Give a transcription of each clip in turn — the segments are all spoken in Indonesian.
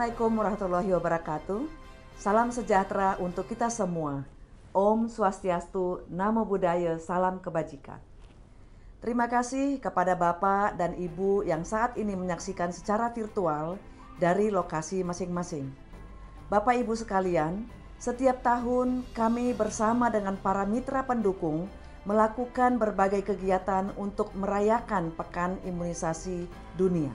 Assalamualaikum warahmatullahi wabarakatuh. Salam sejahtera untuk kita semua. Om Swastiastu, Namo Buddhaya, salam kebajikan. Terima kasih kepada Bapak dan Ibu yang saat ini menyaksikan secara virtual dari lokasi masing-masing. Bapak Ibu sekalian, setiap tahun kami bersama dengan para mitra pendukung melakukan berbagai kegiatan untuk merayakan Pekan Imunisasi Dunia.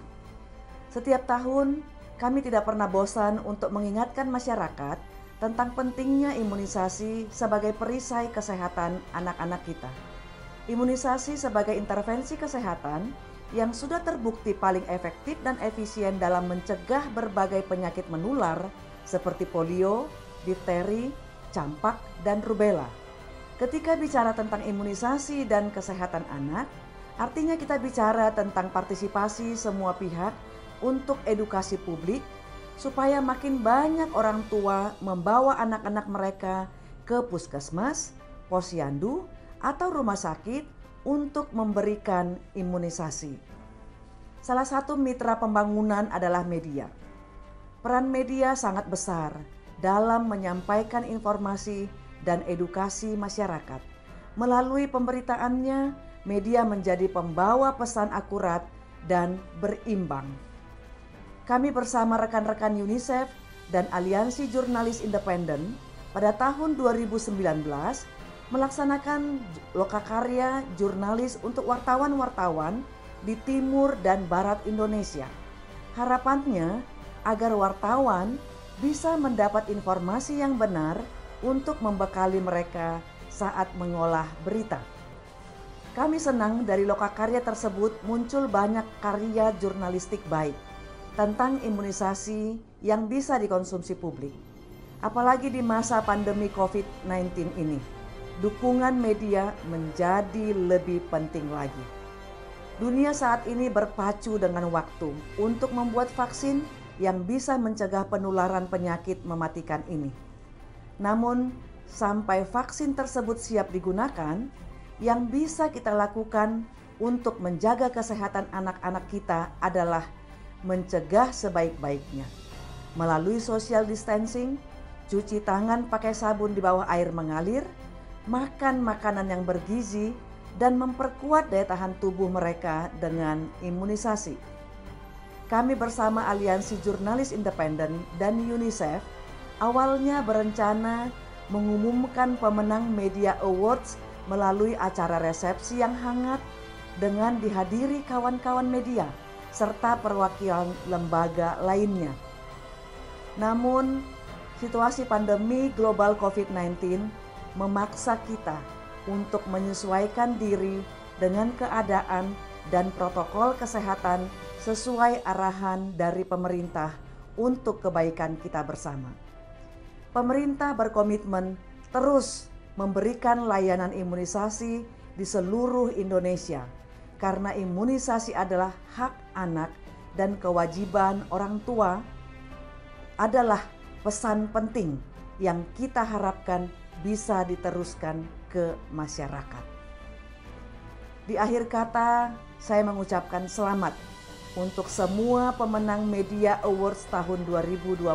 Setiap tahun kami tidak pernah bosan untuk mengingatkan masyarakat tentang pentingnya imunisasi sebagai perisai kesehatan anak-anak kita. Imunisasi sebagai intervensi kesehatan yang sudah terbukti paling efektif dan efisien dalam mencegah berbagai penyakit menular seperti polio, difteri, campak, dan rubella. Ketika bicara tentang imunisasi dan kesehatan anak, artinya kita bicara tentang partisipasi semua pihak untuk edukasi publik supaya makin banyak orang tua membawa anak-anak mereka ke puskesmas, posyandu, atau rumah sakit untuk memberikan imunisasi. Salah satu mitra pembangunan adalah media. Peran media sangat besar dalam menyampaikan informasi dan edukasi masyarakat. Melalui pemberitaannya, media menjadi pembawa pesan akurat dan berimbang. Kami bersama rekan-rekan UNICEF dan Aliansi Jurnalis Independen pada tahun 2019 melaksanakan lokakarya jurnalis untuk wartawan-wartawan di timur dan barat Indonesia. Harapannya agar wartawan bisa mendapat informasi yang benar untuk membekali mereka saat mengolah berita. Kami senang dari lokakarya tersebut muncul banyak karya jurnalistik baik tentang imunisasi yang bisa dikonsumsi publik. Apalagi di masa pandemi COVID-19 ini, dukungan media menjadi lebih penting lagi. Dunia saat ini berpacu dengan waktu untuk membuat vaksin yang bisa mencegah penularan penyakit mematikan ini. Namun, sampai vaksin tersebut siap digunakan, yang bisa kita lakukan untuk menjaga kesehatan anak-anak kita adalah mencegah sebaik-baiknya melalui social distancing, cuci tangan pakai sabun di bawah air mengalir, makan makanan yang bergizi, dan memperkuat daya tahan tubuh mereka dengan imunisasi. Kami bersama Aliansi Jurnalis Independen dan UNICEF awalnya berencana mengumumkan pemenang Media Awards melalui acara resepsi yang hangat dengan dihadiri kawan-kawan media serta perwakilan lembaga lainnya. Namun, situasi pandemi global COVID-19 memaksa kita untuk menyesuaikan diri dengan keadaan dan protokol kesehatan sesuai arahan dari pemerintah untuk kebaikan kita bersama. Pemerintah berkomitmen terus memberikan layanan imunisasi di seluruh Indonesia, karena imunisasi adalah hak anak dan kewajiban orang tua adalah pesan penting yang kita harapkan bisa diteruskan ke masyarakat. Di akhir kata, saya mengucapkan selamat untuk semua pemenang Media Awards tahun 2020,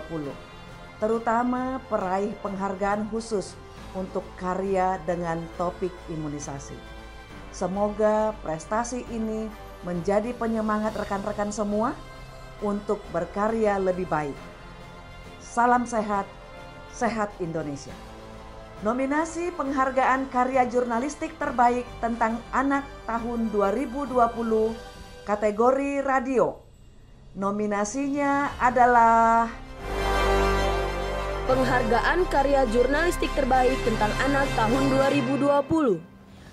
terutama peraih penghargaan khusus untuk karya dengan topik imunisasi. Semoga prestasi ini menjadi penyemangat rekan-rekan semua untuk berkarya lebih baik. Salam sehat, sehat Indonesia. Nominasi penghargaan karya jurnalistik terbaik tentang anak tahun 2020 kategori radio. Nominasinya adalah Penghargaan karya jurnalistik terbaik tentang anak tahun 2020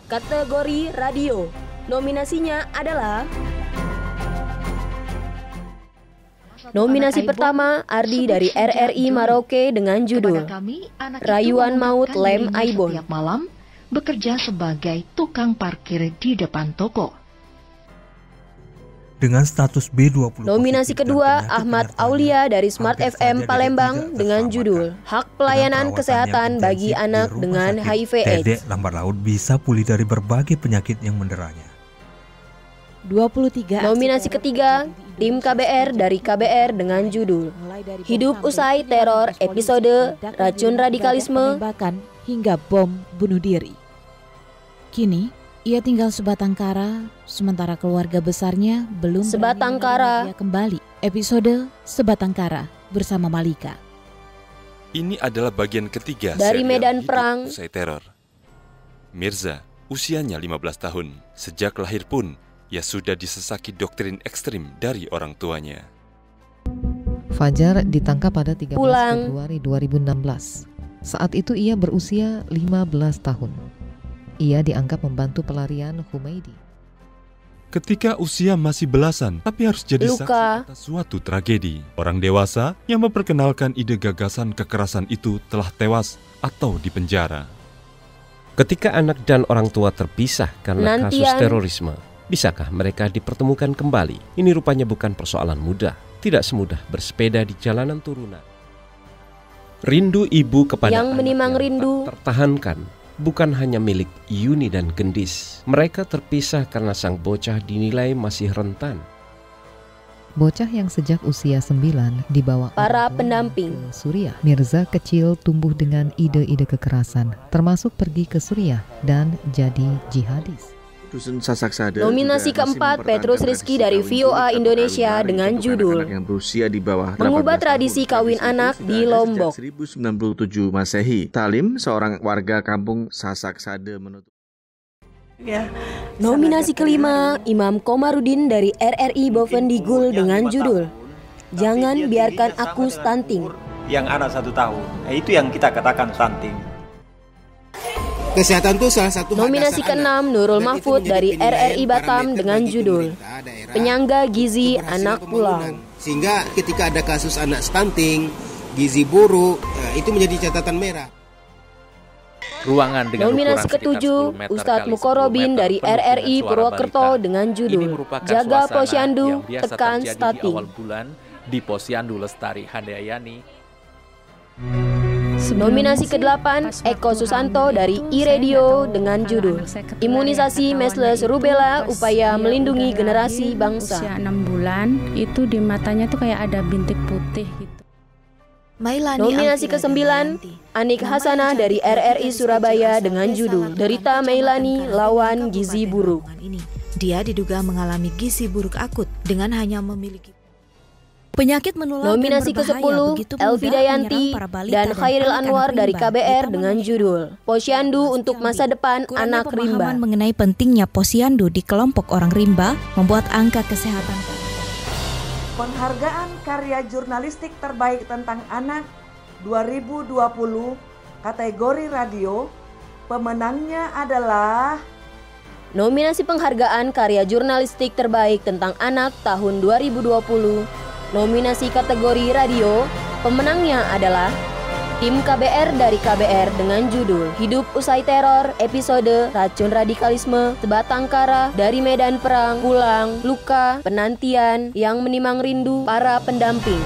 kategori radio. Nominasinya adalah nominasi pertama Ardi dari RRI Maroke dengan judul Rayuan Maut Lem Aibon. Setiap malam bekerja sebagai tukang parkir di depan toko. Dengan status B20. Nominasi kedua Ahmad Aulia dari Smart FM Palembang dengan judul Hak Pelayanan Kesehatan bagi Anak dengan HIV/AIDS. Dedek lambat laut bisa pulih dari berbagai penyakit yang menderanya. 23 Nominasi ketiga, tim KBR dari KBR dengan judul Hidup Usai Teror episode Racun Radikalisme penembakan hingga bom bunuh diri. Kini ia tinggal sebatang kara, sementara keluarga besarnya belum Sebatang Kara. dia kembali. Episode Sebatang Kara bersama Malika. Ini adalah bagian ketiga Dari serial medan Hidup perang. Usai Teror. Mirza, usianya 15 tahun. Sejak lahir pun, ia sudah disesaki doktrin ekstrim dari orang tuanya. Fajar ditangkap pada 13 Pulang. Februari 2016. Saat itu ia berusia 15 tahun. Ia dianggap membantu pelarian Humaydi. Ketika usia masih belasan, tapi harus jadi Luka. saksi atas suatu tragedi. Orang dewasa yang memperkenalkan ide gagasan kekerasan itu telah tewas atau dipenjara. Ketika anak dan orang tua terpisah karena kasus Penantian. terorisme, bisakah mereka dipertemukan kembali? Ini rupanya bukan persoalan mudah. Tidak semudah bersepeda di jalanan turunan. Rindu ibu kepada Yang anak menimang yang rindu. tak tertahankan bukan hanya milik Yuni dan Gendis. Mereka terpisah karena sang bocah dinilai masih rentan. Bocah yang sejak usia 9 dibawa Para orang tuanya pendamping. ke Suriah. Mirza kecil tumbuh dengan ide-ide kekerasan, termasuk pergi ke Suriah dan jadi jihadis. Dusun Sasaksada Nominasi juga masih keempat, mempertahankan Petrus Rizky tradisi dari kawin VOA bulik atau Indonesia kawin dengan lari judul untuk anak yang berusia di bawah 18 Mengubah tahun. tradisi kawin Tradisi anak itu di sudah ada Lombok. sejak 1097 Masehi. Talim, seorang warga kampung Sasaksada menutup. Nominasi kelima, Imam Komarudin dari RRI Bovendigul dengan judul Jangan Biarkan Aku Stunting. Yang anak 1 tahun, itu yang kita katakan stunting. Kesehatan itu salah satu hak Nominasi dasar keenam, anak. Nurul Dan itu Mahfud menjadi dari penilaian RRI Batam parameter dengan bagi judul pemerintah daerah Penyangga Gizi untuk berhasil Anak pembangunan. Pulang. Sehingga ketika ada kasus anak stunting, gizi buruk, itu menjadi catatan merah. Ruangan dengan Nominasi ukuran sekitar ketujuh, 10 meter Ustadz kali 10 Mukorobin meter dari penuh dengan RRI suara Purwokerto balita. dengan Ini judul merupakan Jaga suasana Posyandu, yang biasa Tekan terjadi Stunting. di awal bulan di Posyandu Lestari Handayani. Nominasi ke-8, Eko Susanto dari iRadio dengan judul Imunisasi Measles Rubella Upaya Melindungi Generasi Bangsa. Usia 6 bulan itu di matanya tuh kayak ada bintik putih gitu. Nominasi ke-9, Anik Hasanah dari RRI Surabaya dengan judul Derita Meilani Lawan Gizi Buruk. Dia diduga mengalami gizi buruk akut dengan hanya memiliki penyakit menular. Nominasi ke-10, Elvi Dayanti dan Khairil Anwar dari KBR dengan judul Posyandu untuk Masa Depan Anak Rimba. Pemahaman mengenai pentingnya posyandu di kelompok orang rimba membuat angka kesehatan. Penghargaan karya jurnalistik terbaik tentang anak 2020 kategori radio, pemenangnya adalah Nominasi penghargaan karya jurnalistik terbaik tentang anak tahun 2020. Nominasi kategori radio, pemenangnya adalah tim KBR dari KBR dengan judul Hidup Usai Teror episode Racun Radikalisme, Sebatang Kara, Dari Medan Perang, Pulang, Luka, Penantian, Yang Menimang Rindu, Para Pendamping.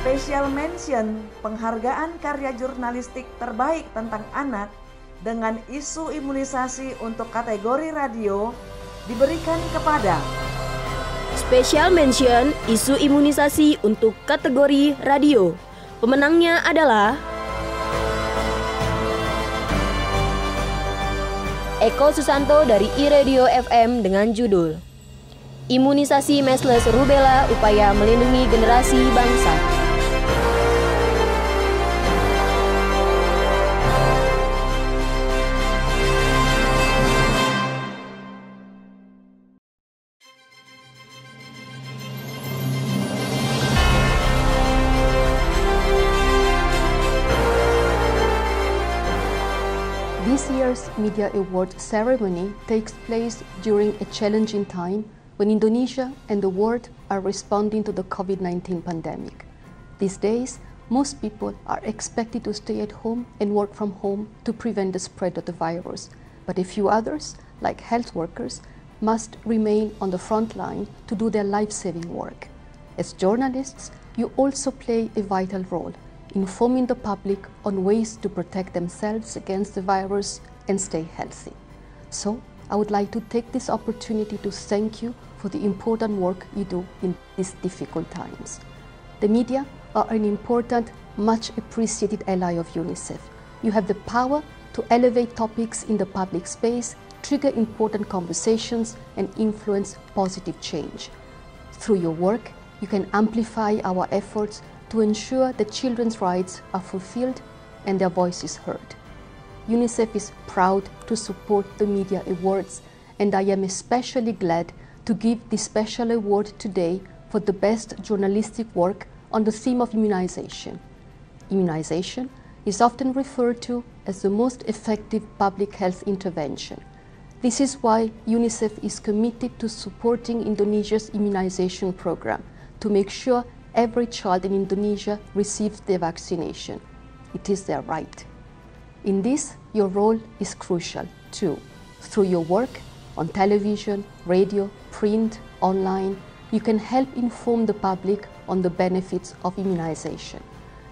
Special Mention penghargaan karya jurnalistik terbaik tentang anak dengan isu imunisasi untuk kategori radio diberikan kepada Special Mention isu imunisasi untuk kategori radio. Pemenangnya adalah Eko Susanto dari iRadio FM dengan judul Imunisasi Measles Rubella Upaya Melindungi Generasi Bangsa. This year's Media Award ceremony takes place during a challenging time when Indonesia and the world are responding to the COVID-19 pandemic. These days, most people are expected to stay at home and work from home to prevent the spread of the virus. But a few others, like health workers, must remain on the front line to do their life-saving work. As journalists, you also play a vital role, informing the public on ways to protect themselves against the virus and stay healthy. So, I would like to take this opportunity to thank you for the important work you do in these difficult times. The media are an important, much appreciated ally of UNICEF. You have the power to elevate topics in the public space, trigger important conversations, and influence positive change. Through your work, you can amplify our efforts to ensure that children's rights are fulfilled and their voices heard. UNICEF is proud to support the Media Awards, and I am especially glad to give this special award today for the best journalistic work on the theme of immunization. Immunization is often referred to as the most effective public health intervention. This is why UNICEF is committed to supporting Indonesia's immunization program to make sure every child in Indonesia receives their vaccination. It is their right. In this, your role is crucial too. Through your work on television, radio, print, online, you can help inform the public on the benefits of immunization.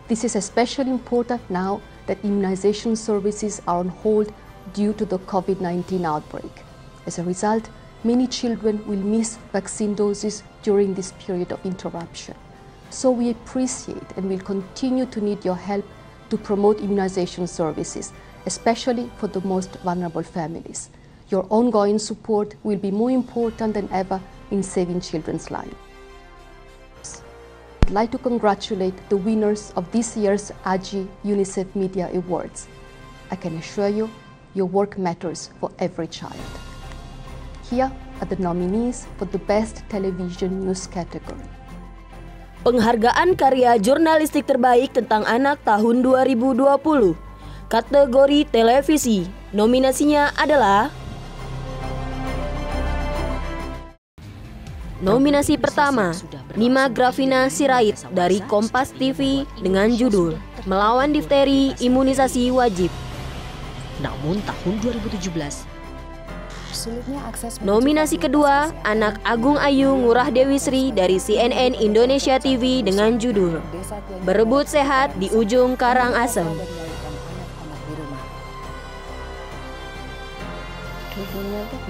This is especially important now that immunization services are on hold due to the COVID-19 outbreak. As a result, many children will miss vaccine doses during this period of interruption. So we appreciate and will continue to need your help to promote immunization services, especially for the most vulnerable families. Your ongoing support will be more important than ever in saving children's lives. I'd like to congratulate the winners of this year's AJI UNICEF Media Awards. I can assure you, your work matters for every child. Here are the nominees for the Best Television News category. Penghargaan karya jurnalistik terbaik tentang anak tahun 2020. Kategori televisi, nominasinya adalah nominasi pertama, Nima Grafina Sirait dari Kompas TV dengan judul Melawan Difteri Imunisasi Wajib. Namun tahun 2017, nominasi kedua, Anak Agung Ayu Ngurah Dewi Sri dari CNN Indonesia TV dengan judul Berebut Sehat di Ujung Karangasem.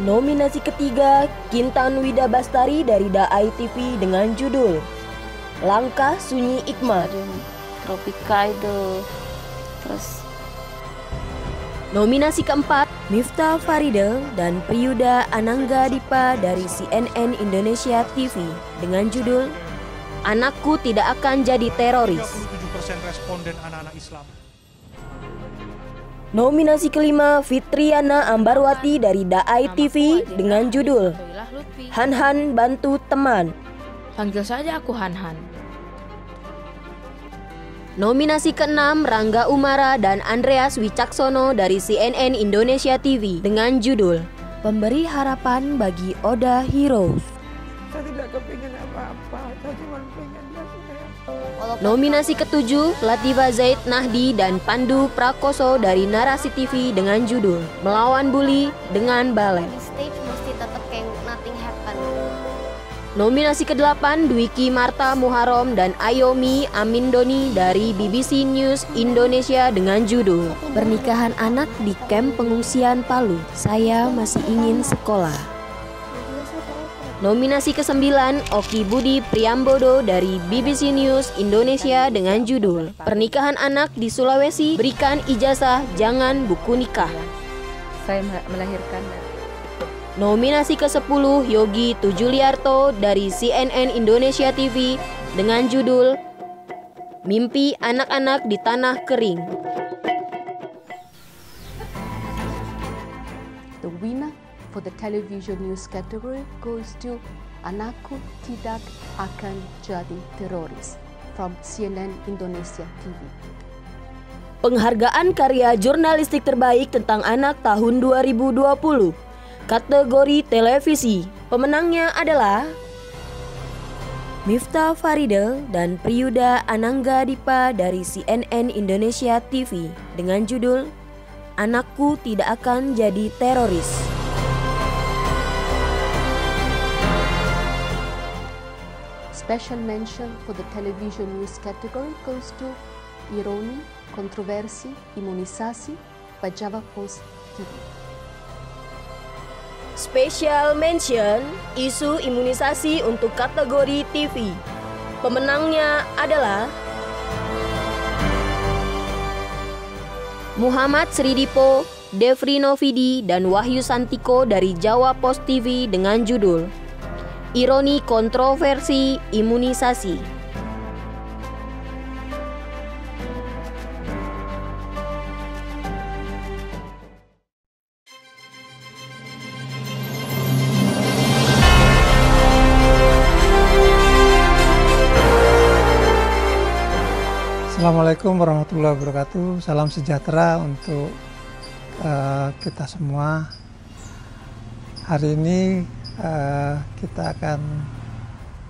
Nominasi ketiga, Kintan Wida Bastari dari Daai TV dengan judul Langkah Sunyi Ikmat. Tropika itu. Terus nominasi keempat, Miftah Faridel dan Priyuda Anangga Dipa dari CNN Indonesia TV dengan judul Anakku Tidak Akan Jadi Teroris. 37% responden anak-anak Islam. Nominasi kelima, Fitriana Ambarwati dari Daai TV dengan judul Han-Han Bantu Teman. Panggil saja aku Han-Han. Nominasi keenam, Rangga Umara dan Andreas Wicaksono dari CNN Indonesia TV dengan judul Pemberi Harapan Bagi Oda Heroes. Saya tidak kepingin apa-apa, saya cuma pengen dia sehat. Nominasi ketujuh, Latifa Zaid Nahdi dan Pandu Prakoso dari Narasi TV dengan judul Melawan Bully dengan Balet. Nominasi ke-8, Dwiki Marta Muharom dan Ayomi Amindoni dari BBC News Indonesia dengan judul Pernikahan Anak di Kamp Pengungsian Palu, Saya Masih Ingin Sekolah. Nominasi ke-9, Oki Budi Priambodo dari BBC News Indonesia dengan judul Pernikahan Anak di Sulawesi, Berikan Ijazah Jangan Buku Nikah. Saya melahirkan. Nominasi ke-10, Yogi Tujuliarto dari CNN Indonesia TV dengan judul Mimpi Anak-anak di Tanah Kering. The winner for the television news category goes to Anakku Tidak Akan Jadi Teroris from CNN Indonesia TV. Penghargaan karya jurnalistik terbaik tentang anak tahun 2020. Kategori televisi, pemenangnya adalah Miftah Faridel dan Priyuda Anangga Dipa dari CNN Indonesia TV dengan judul Anakku Tidak Akan Jadi Teroris. Special mention for the television news category goes to Ironi, Kontroversi, Imunisasi by Java Post TV. Special mention, isu imunisasi untuk kategori TV. Pemenangnya adalah Muhammad Sridipo, Devri Novidi, dan Wahyu Santiko dari Jawa Post TV dengan judul Ironi Kontroversi Imunisasi. Assalamualaikum warahmatullahi wabarakatuh. Salam sejahtera untuk kita semua. Hari ini kita akan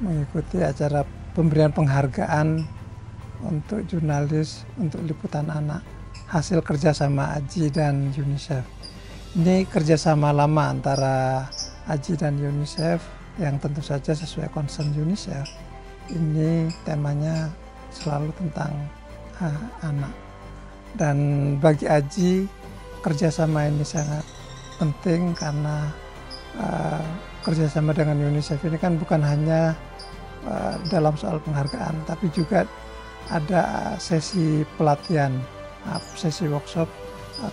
mengikuti acara pemberian penghargaan untuk jurnalis untuk liputan anak hasil kerjasama AJI dan UNICEF. Ini kerjasama lama antara AJI dan UNICEF yang tentu saja sesuai concern UNICEF. Ini temanya selalu tentang anak, dan bagi AJI kerjasama ini sangat penting karena kerjasama dengan UNICEF ini kan bukan hanya dalam soal penghargaan, tapi juga ada sesi pelatihan, sesi workshop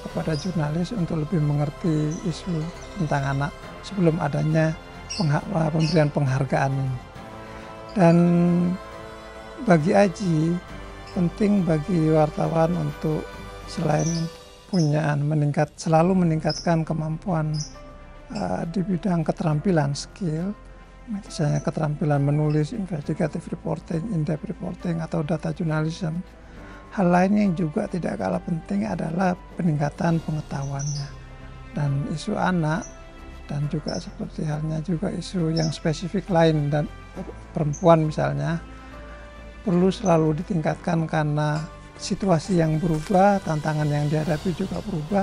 kepada jurnalis untuk lebih mengerti isu tentang anak sebelum adanya pemberian penghargaan ini. Dan bagi AJI penting bagi wartawan untuk selain selalu meningkatkan kemampuan di bidang keterampilan skill, misalnya keterampilan menulis, investigative reporting, in-depth reporting, atau data journalism. Hal lain yang juga tidak kalah penting adalah peningkatan pengetahuannya. Dan isu anak dan juga seperti halnya juga isu yang spesifik lain dan perempuan misalnya perlu selalu ditingkatkan karena situasi yang berubah, tantangan yang dihadapi juga berubah,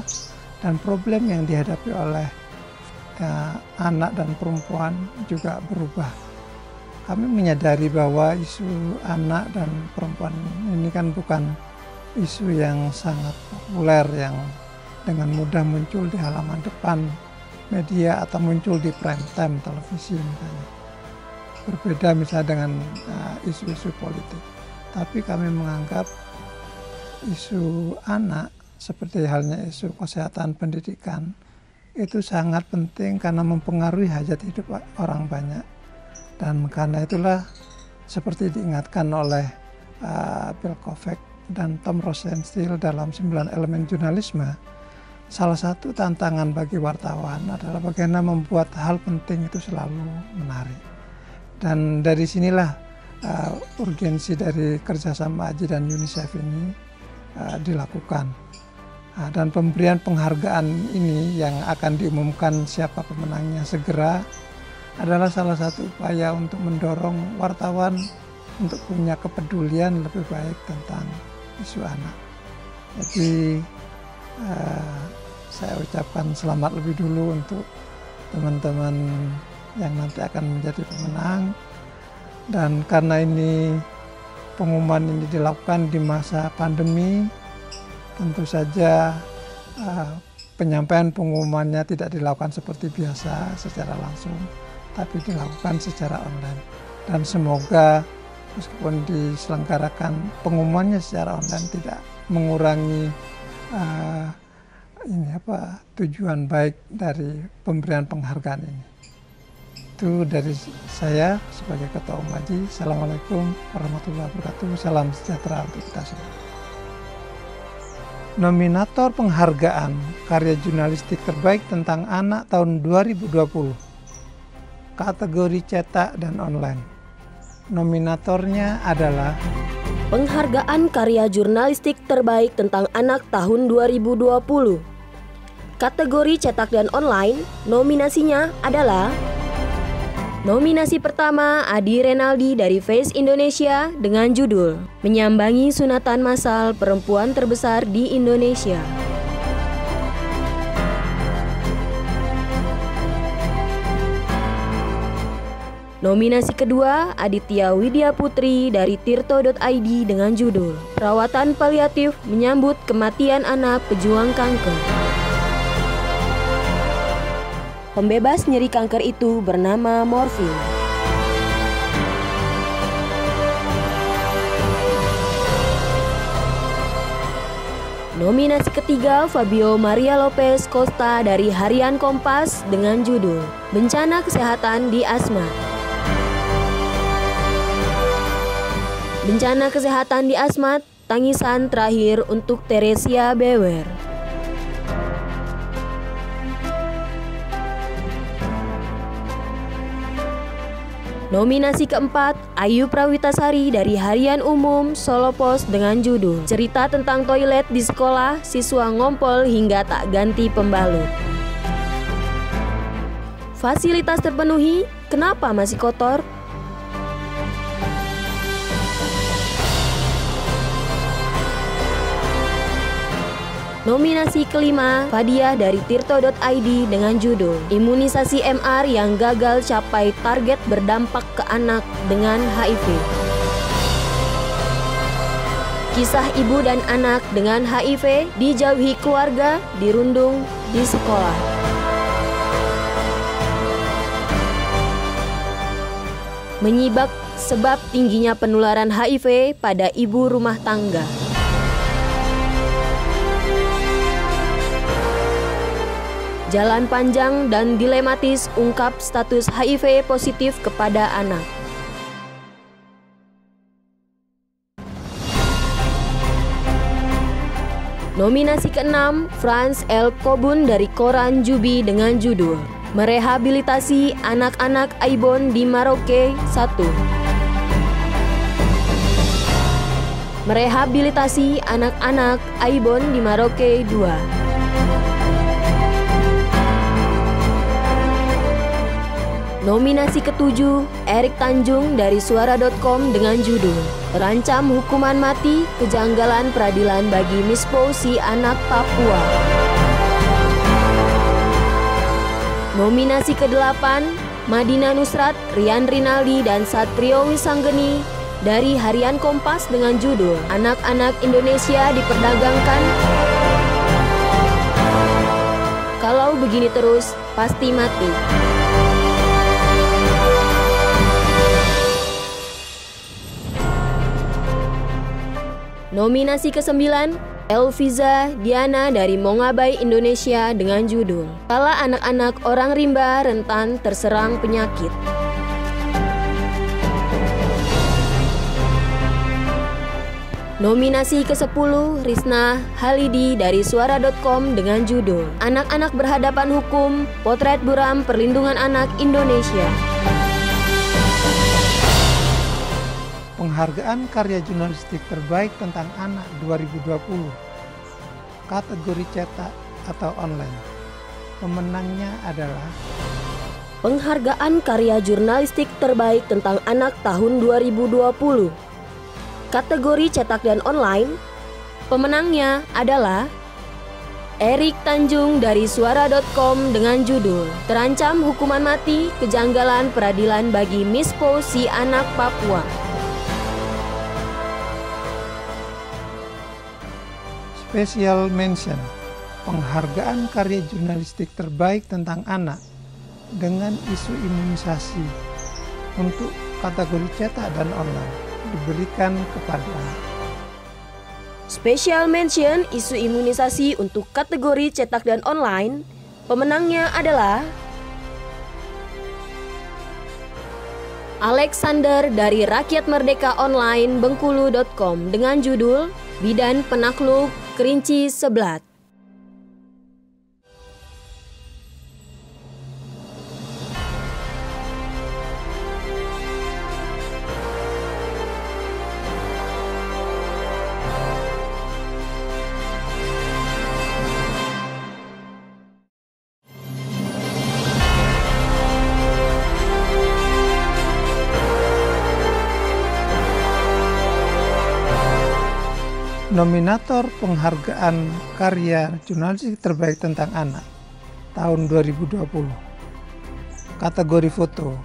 dan problem yang dihadapi oleh anak dan perempuan juga berubah. Kami menyadari bahwa isu anak dan perempuan ini kan bukan isu yang sangat populer yang dengan mudah muncul di halaman depan media atau muncul di prime time televisi misalnya. Berbeda misalnya dengan isu-isu politik. Tapi kami menganggap isu anak seperti halnya isu kesehatan pendidikan itu sangat penting karena mempengaruhi hajat hidup orang banyak. Dan karena itulah seperti diingatkan oleh Bill Kovec dan Tom Rosenstiel dalam 9 elemen jurnalisme, salah satu tantangan bagi wartawan adalah bagaimana membuat hal penting itu selalu menarik. Dan dari sinilah urgensi dari kerjasama AJI dan UNICEF ini dilakukan. Dan pemberian penghargaan ini yang akan diumumkan siapa pemenangnya segera adalah salah satu upaya untuk mendorong wartawan untuk punya kepedulian lebih baik tentang isu anak. Jadi saya ucapkan selamat lebih dulu untuk teman-teman yang nanti akan menjadi pemenang. Dan karena ini pengumuman ini dilakukan di masa pandemi, tentu saja penyampaian pengumumannya tidak dilakukan seperti biasa secara langsung, tapi dilakukan secara online. Dan semoga meskipun diselenggarakan pengumumannya secara online tidak mengurangi tujuan baik dari pemberian penghargaan ini. Itu dari saya sebagai Ketua Umum AJI. Assalamualaikum warahmatullahi wabarakatuh. Salam sejahtera untuk kita semua. Nominator penghargaan karya jurnalistik terbaik tentang anak tahun 2020. Kategori cetak dan online. Nominatornya adalah Penghargaan karya jurnalistik terbaik tentang anak tahun 2020. Kategori cetak dan online, nominasinya adalah nominasi pertama Adi Renaldi dari Face Indonesia dengan judul Menyambangi Sunatan Massal Perempuan Terbesar di Indonesia. Nominasi kedua Aditya Widya Putri dari tirto.id dengan judul Perawatan Paliatif Menyambut Kematian Anak Pejuang Kanker. pembebas nyeri kanker itu bernama morfin. Nominasi ketiga Fabio Maria Lopez Costa dari Harian Kompas dengan judul Bencana Kesehatan di Asmat. Bencana kesehatan di Asmat, tangisan terakhir untuk Teresia Bewer. Nominasi keempat, Ayu Prawitasari dari Harian Umum Solo Pos dengan judul Cerita tentang toilet di sekolah, siswa ngompol hingga tak ganti pembalut. Fasilitas terpenuhi, kenapa masih kotor? Nominasi kelima, Fadiah dari Tirto.id dengan judul Imunisasi MR yang gagal capai target berdampak ke anak dengan HIV. Kisah ibu dan anak dengan HIV dijauhi keluarga, dirundung di sekolah. Menyibak sebab tingginya penularan HIV pada ibu rumah tangga. Jalan panjang dan dilematis ungkap status HIV positif kepada anak. Nominasi keenam, Franz L. Kobun dari Koran Jubi dengan judul Merehabilitasi Anak-anak Aibon di Maroke 1. Merehabilitasi anak-anak Aibon di Maroke 2. Nominasi ketujuh, Erik Tanjung dari Suara.com dengan judul Terancam Hukuman Mati, Kejanggalan Peradilan bagi Mispo si Anak Papua. Nominasi ke-8, Madina Nusrat, Rian Rinaldi, dan Satrio Wisanggeni dari Harian Kompas dengan judul Anak-anak Indonesia diperdagangkan. Kalau begini terus, pasti mati. Nominasi ke-9, Elviza Diana dari Mongabai Indonesia dengan judul Kala Anak-anak Orang Rimba Rentan Terserang Penyakit. Nominasi ke-10, Risna Halidi dari Suara.com dengan judul Anak-anak Berhadapan Hukum, Potret Buram Perlindungan Anak Indonesia. Penghargaan karya jurnalistik terbaik tentang anak 2020, kategori cetak atau online. Pemenangnya adalah Penghargaan karya jurnalistik terbaik tentang anak tahun 2020, kategori cetak dan online. Pemenangnya adalah Erik Tanjung dari Suara.com dengan judul Terancam Hukuman Mati, Kejanggalan Peradilan bagi Mispo si Anak Papua. Special Mention, penghargaan karya jurnalistik terbaik tentang anak dengan isu imunisasi untuk kategori cetak dan online diberikan kepada Special Mention isu imunisasi untuk kategori cetak dan online. Pemenangnya adalah Alexander dari Rakyat Merdeka Online Bengkulu.com dengan judul Bidan Penakluk Kerinci Seblat. Nominator penghargaan karya jurnalistik terbaik tentang anak tahun 2020. Kategori foto.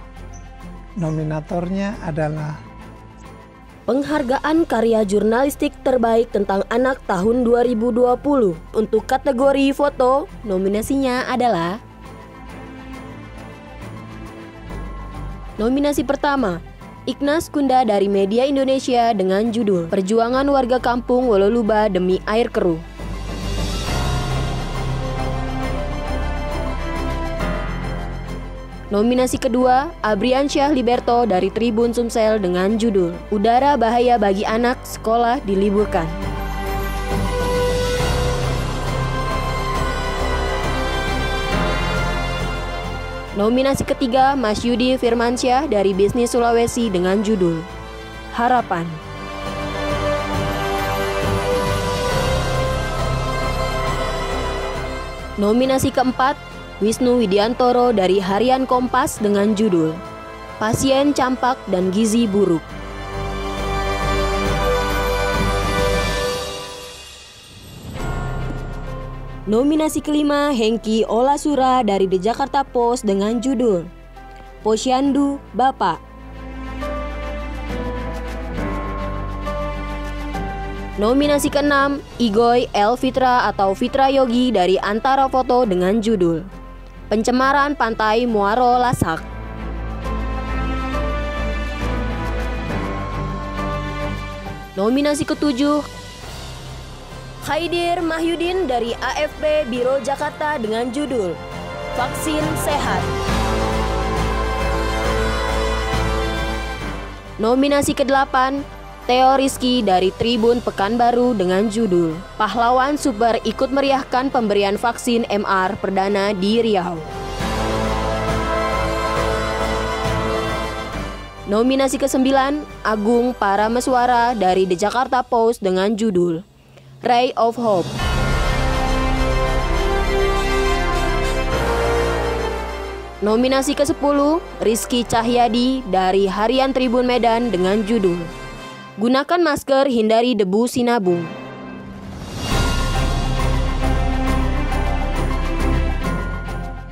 Nominatornya adalah Penghargaan karya jurnalistik terbaik tentang anak tahun 2020. Untuk kategori foto, nominasinya adalah Nominasi pertama, Ignas Kunda dari Media Indonesia dengan judul Perjuangan Warga Kampung Wololuba Demi Air Keruh. Nominasi kedua, Abriansyah Liberto dari Tribun Sumsel dengan judul Udara Bahaya Bagi Anak Sekolah Diliburkan. Nominasi ketiga, Mas Yudi Firmansyah dari Bisnis Sulawesi dengan judul Harapan. Nominasi keempat, Wisnu Widiantoro dari Harian Kompas dengan judul Pasien Campak dan Gizi Buruk. Nominasi kelima, Hengki Olasura dari The Jakarta Post dengan judul Posyandu Bapak. Nominasi keenam, Igoy El Fitra atau Fitra Yogi dari Antara Foto dengan judul Pencemaran Pantai Muaro Lasak. Nominasi ketujuh, Khaidir Mahyudin dari AFP Biro Jakarta dengan judul Vaksin Sehat. Nominasi ke-8, Theo Rizky dari Tribun Pekanbaru dengan judul Pahlawan Super ikut meriahkan pemberian vaksin MR perdana di Riau. Nominasi ke-9, Agung Parameswara dari The Jakarta Post dengan judul Ray of Hope. Nominasi ke-10, Rizky Cahyadi dari Harian Tribun Medan dengan judul Gunakan masker, hindari debu sinabung.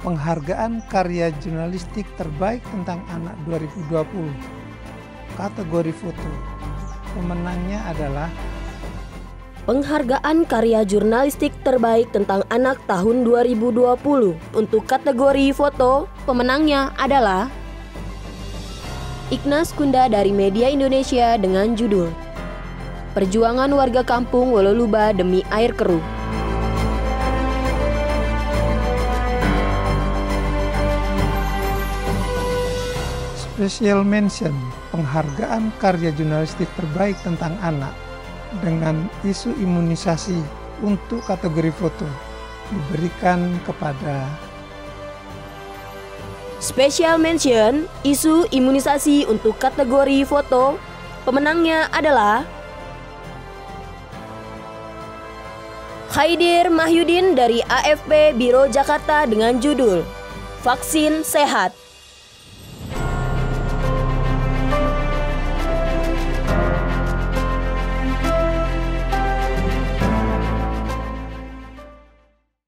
Penghargaan karya jurnalistik terbaik tentang anak 2020. Kategori foto. Pemenangnya adalah Penghargaan karya jurnalistik terbaik tentang anak tahun 2020 untuk kategori foto, pemenangnya adalah Ignas Kunda dari Media Indonesia dengan judul Perjuangan Warga Kampung Wololuba Demi Air Keruh. Special Mention, penghargaan karya jurnalistik terbaik tentang anak dengan isu imunisasi untuk kategori foto diberikan kepada Special Mention, isu imunisasi untuk kategori foto, pemenangnya adalah Khaidir Mahyudin dari AFP Biro Jakarta dengan judul Vaksin Sehat.